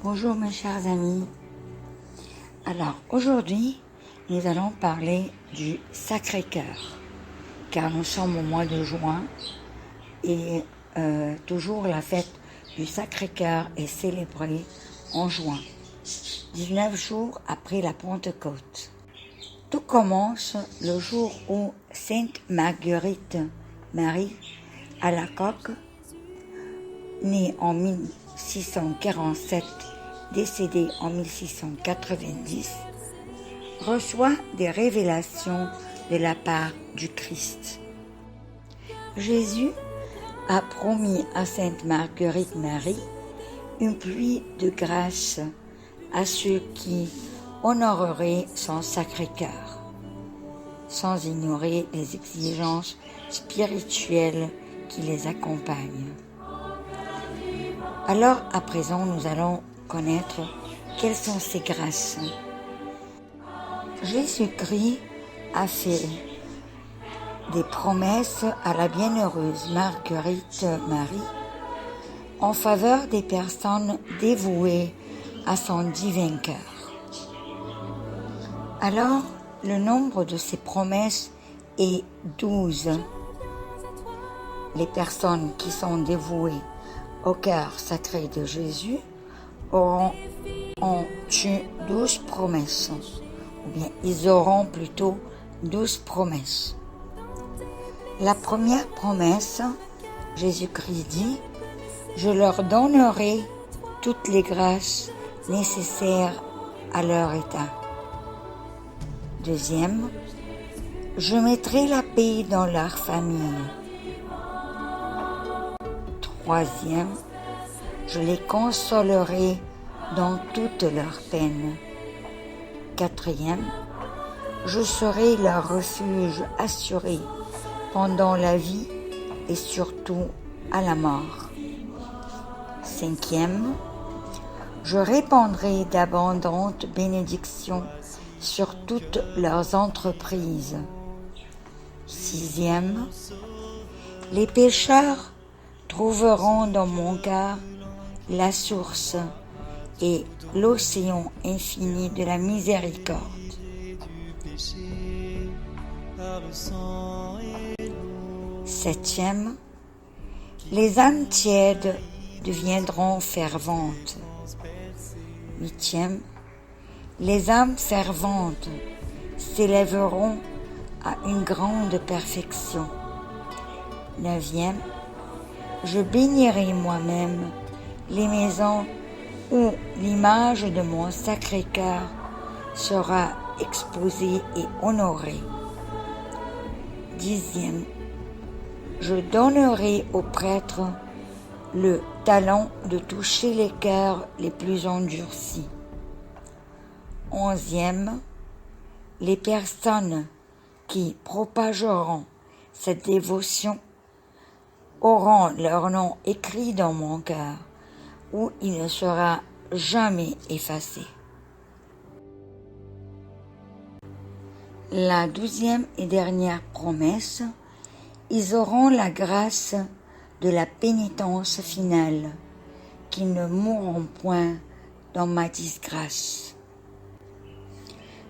Bonjour mes chers amis. Alors aujourd'hui, nous allons parler du Sacré-Cœur, car nous sommes au mois de juin et toujours la fête du Sacré-Cœur est célébrée en juin, 19 jours après la Pentecôte. Tout commence le jour où Sainte Marguerite Marie Alacoque, née en 1647, décédée en 1690, reçoit des révélations de la part du Christ. Jésus a promis à Sainte Marguerite Marie une pluie de grâce à ceux qui honoreraient son Sacré-Cœur, sans ignorer les exigences spirituelles qui les accompagnent. Alors, à présent, nous allons connaître quelles sont ces grâces. Jésus-Christ a fait des promesses à la bienheureuse Marguerite Marie en faveur des personnes dévouées à son divin cœur. Alors, le nombre de ces promesses est 12. Les personnes qui sont dévouées au cœur sacré de Jésus ont eu 12 promesses, ou bien ils auront plutôt 12 promesses. La première promesse, Jésus-Christ dit, « Je leur donnerai toutes les grâces nécessaires à leur état. » Deuxième, « Je mettrai la paix dans leur famille. » Troisième, je les consolerai dans toutes leurs peines. Quatrième, je serai leur refuge assuré pendant la vie et surtout à la mort. Cinquième, je répandrai d'abondantes bénédictions sur toutes leurs entreprises. Sixième, les pécheurs trouveront dans mon cœur la source et l'océan infini de la miséricorde. Septième, les âmes tièdes deviendront ferventes. Huitième, les âmes ferventes s'élèveront à une grande perfection. Neuvième, je bénirai moi-même les maisons où l'image de mon Sacré-Cœur sera exposée et honorée. Dixième, je donnerai aux prêtres le talent de toucher les cœurs les plus endurcis. Onzième, les personnes qui propageront cette dévotion auront leur nom écrit dans mon cœur, où il ne sera jamais effacé. La 12e et dernière promesse, ils auront la grâce de la pénitence finale, qui ne mourront point dans ma disgrâce.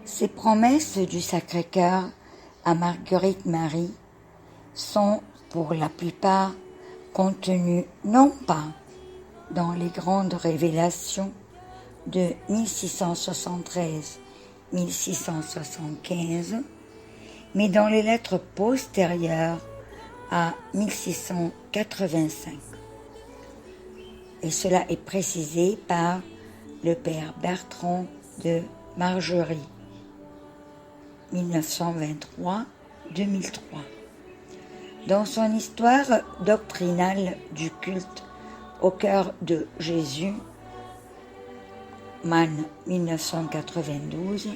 Ces promesses du Sacré-Cœur à Marguerite Marie sont pour la plupart contenues non pas dans les grandes révélations de 1673-1675, mais dans les lettres postérieures à 1685. Et cela est précisé par le père Bertrand de Margerie, 1923-2003. Dans son histoire doctrinale du culte au cœur de Jésus, Mann 1992,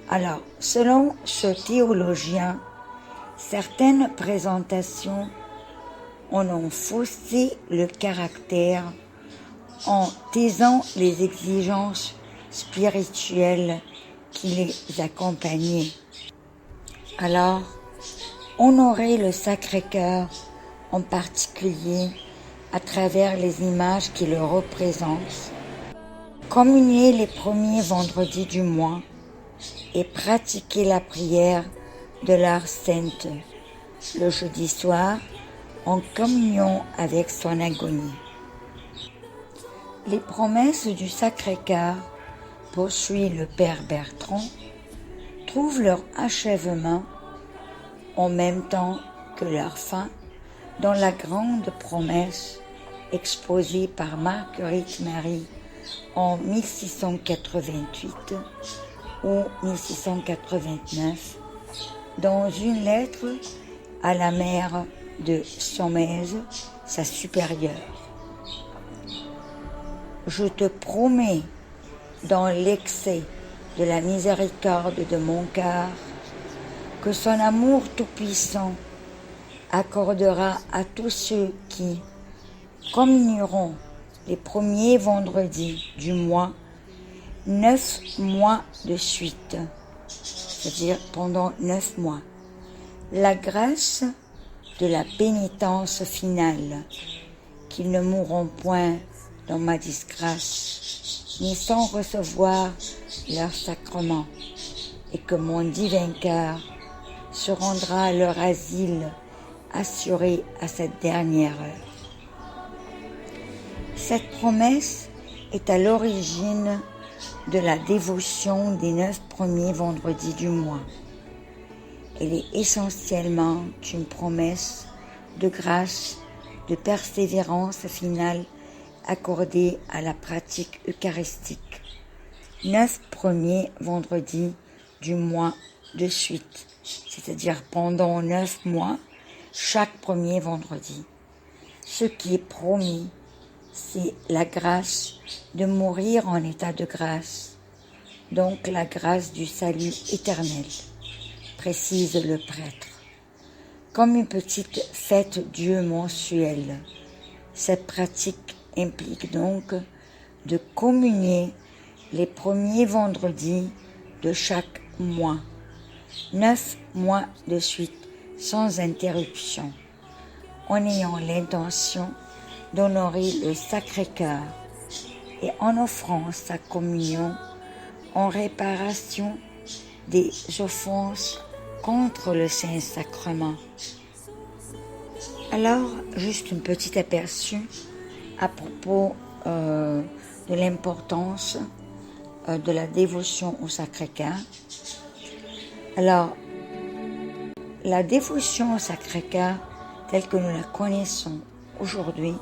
alors, selon ce théologien, certaines présentations en ont faussé le caractère en taisant les exigences spirituelles qui les accompagnaient. Alors, honorer le Sacré-Cœur en particulier à travers les images qui le représentent communier les premiers vendredis du mois et pratiquer la prière de l'heure sainte le jeudi soir en communion avec son agonie. Les promesses du Sacré-Cœur, poursuit le Père Bertrand, trouvent leur achèvement en même temps que leur fin dans la grande promesse exposée par Marguerite Marie en 1688 ou 1689 dans une lettre à la mère de Saumaise, sa supérieure. Je te promets, dans l'excès de la miséricorde de mon cœur, que son amour tout-puissant accordera à tous ceux qui communieront les premiers vendredis du mois 9 mois de suite, c'est-à-dire pendant 9 mois, la grâce de la pénitence finale, qu'ils ne mourront point dans ma disgrâce, ni sans recevoir leur sacrement, et que mon divin cœur se rendra à leur asile assuré à cette dernière heure. Cette promesse est à l'origine de la dévotion des 9 premiers vendredis du mois. Elle est essentiellement une promesse de grâce, de persévérance finale accordée à la pratique eucharistique. 9 premiers vendredis du mois de suite, c'est-à-dire pendant 9 mois, chaque premier vendredi. Ce qui est promis, c'est la grâce de mourir en état de grâce, donc la grâce du salut éternel, précise le prêtre. Comme une petite fête Dieu mensuelle, cette pratique implique donc de communier les premiers vendredis de chaque mois, 9 mois de suite, sans interruption, en ayant l'intention d'honorer le Sacré-Cœur et en offrant sa communion en réparation des offenses contre le Saint-Sacrement. Alors, juste un petit aperçu à propos de l'importance de la dévotion au Sacré-Cœur. Alors, la dévotion au Sacré-Cœur, telle que nous la connaissons aujourd'hui,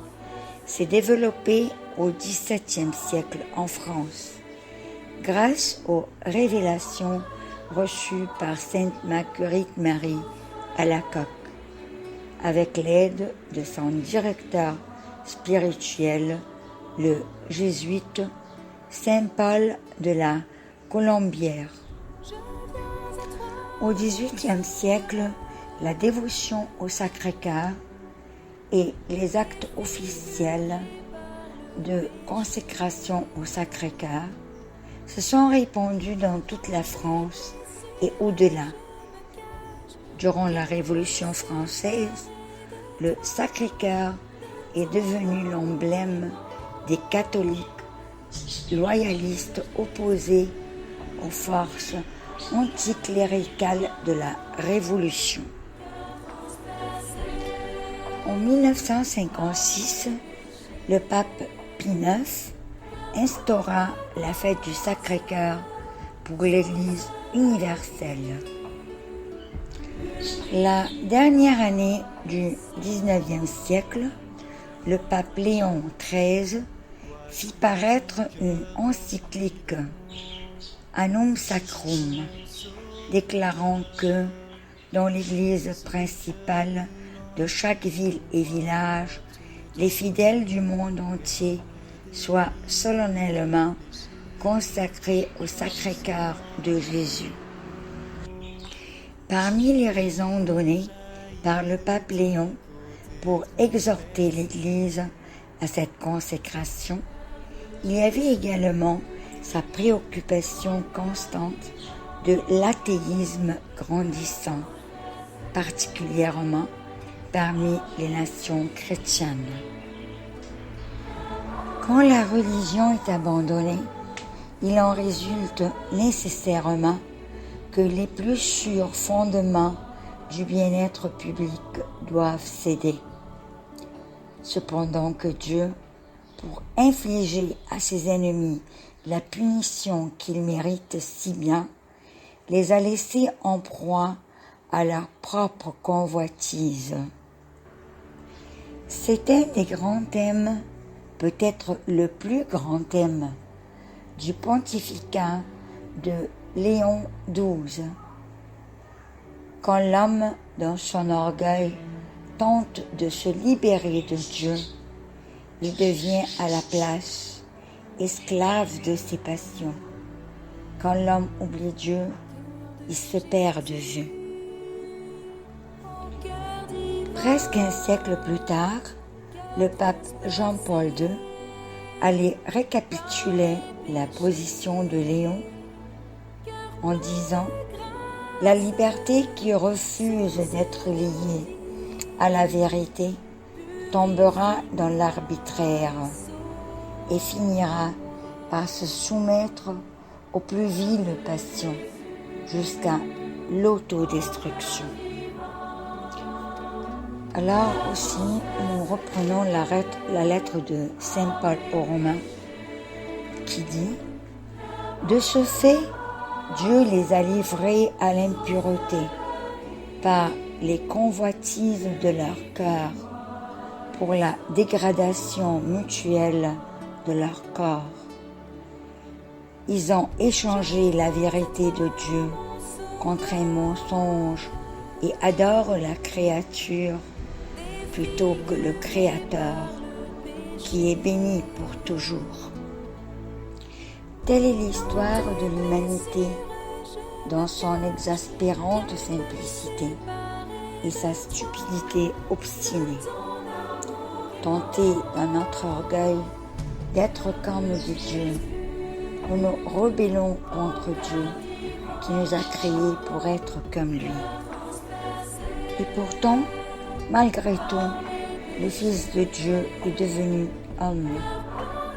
s'est développée au XVIIe siècle en France, grâce aux révélations reçues par Sainte Marguerite Marie Alacoque, avec l'aide de son directeur spirituel, le jésuite Saint Paul de la Colombière. Au XVIIIe siècle, la dévotion au Sacré-Cœur et les actes officiels de consécration au Sacré-Cœur se sont répandus dans toute la France et au-delà. Durant la Révolution française, le Sacré-Cœur est devenu l'emblème des catholiques loyalistes opposés aux forces anticléricales de la Révolution. En 1956, le pape Pie IX instaura la fête du Sacré-Cœur pour l'Église universelle. La dernière année du XIXe siècle, le pape Léon XIII fit paraître une encyclique Annum Sacrum, déclarant que dans l'église principale de chaque ville et village, les fidèles du monde entier soient solennellement consacrés au Sacré-Cœur de Jésus. Parmi les raisons données par le pape Léon pour exhorter l'Église à cette consécration, il y avait également sa préoccupation constante de l'athéisme grandissant, particulièrement parmi les nations chrétiennes. Quand la religion est abandonnée, il en résulte nécessairement que les plus sûrs fondements du bien-être public doivent céder. Cependant que Dieu, pour infliger à ses ennemis la punition qu'ils méritent si bien, les a laissés en proie à leur propre convoitise. C'est un des grands thèmes, peut-être le plus grand thème, du pontificat de Léon XII. Quand l'homme, dans son orgueil, tente de se libérer de Dieu, il devient à la place esclave de ses passions. Quand l'homme oublie Dieu, il se perd de vue. Presque un siècle plus tard, le pape Jean-Paul II allait récapituler la position de Léon en disant « La liberté qui refuse d'être liée à la vérité tombera dans l'arbitraire et finira par se soumettre aux plus viles passions jusqu'à l'autodestruction. » Alors aussi, nous reprenons la lettre de Saint Paul aux Romains qui dit « De ce fait, Dieu les a livrés à l'impureté par les convoitises de leur cœur pour la dégradation mutuelle de leur corps. Ils ont échangé la vérité de Dieu contre un mensonge et adorent la créature plutôt que le Créateur, qui est béni pour toujours. » Telle est l'histoire de l'humanité dans son exaspérante simplicité et sa stupidité obstinée. Tentés dans notre orgueil d'être comme des dieux, nous nous rebellons contre Dieu qui nous a créés pour être comme lui. Et pourtant, malgré tout, le Fils de Dieu est devenu homme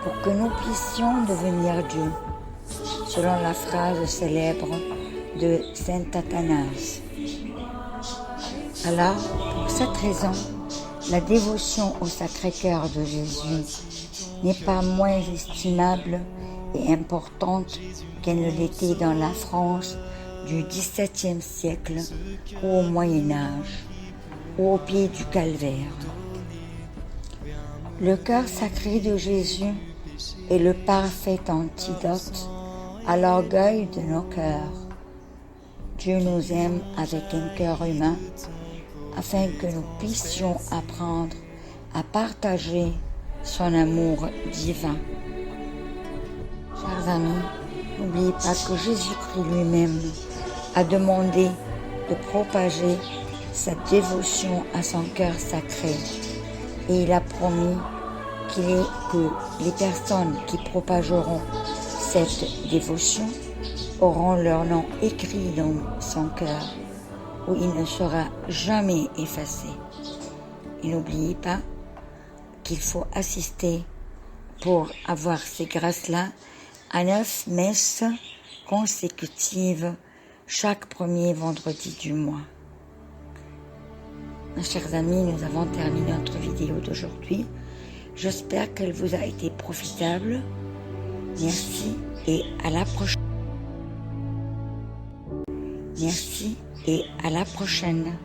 pour que nous puissions devenir Dieu, selon la phrase célèbre de saint Athanase. Alors, pour cette raison, la dévotion au Sacré-Cœur de Jésus n'est pas moins estimable et importante qu'elle ne l'était dans la France du XVIIe siècle ou au Moyen-Âge, ou au pied du Calvaire. Le cœur sacré de Jésus est le parfait antidote à l'orgueil de nos cœurs. Dieu nous aime avec un cœur humain afin que nous puissions apprendre à partager son amour divin. Chers amis, n'oubliez pas que Jésus-Christ lui-même a demandé de propager sa dévotion à son cœur sacré et il a promis que les personnes qui propageront cette dévotion auront leur nom écrit dans son cœur où il ne sera jamais effacé. Et n'oubliez pas qu'il faut assister pour avoir ces grâces-là à 9 messes consécutives chaque premier vendredi du mois. Mes chers amis, nous avons terminé notre vidéo d'aujourd'hui. J'espère qu'elle vous a été profitable. Merci et à la prochaine. Merci et à la prochaine.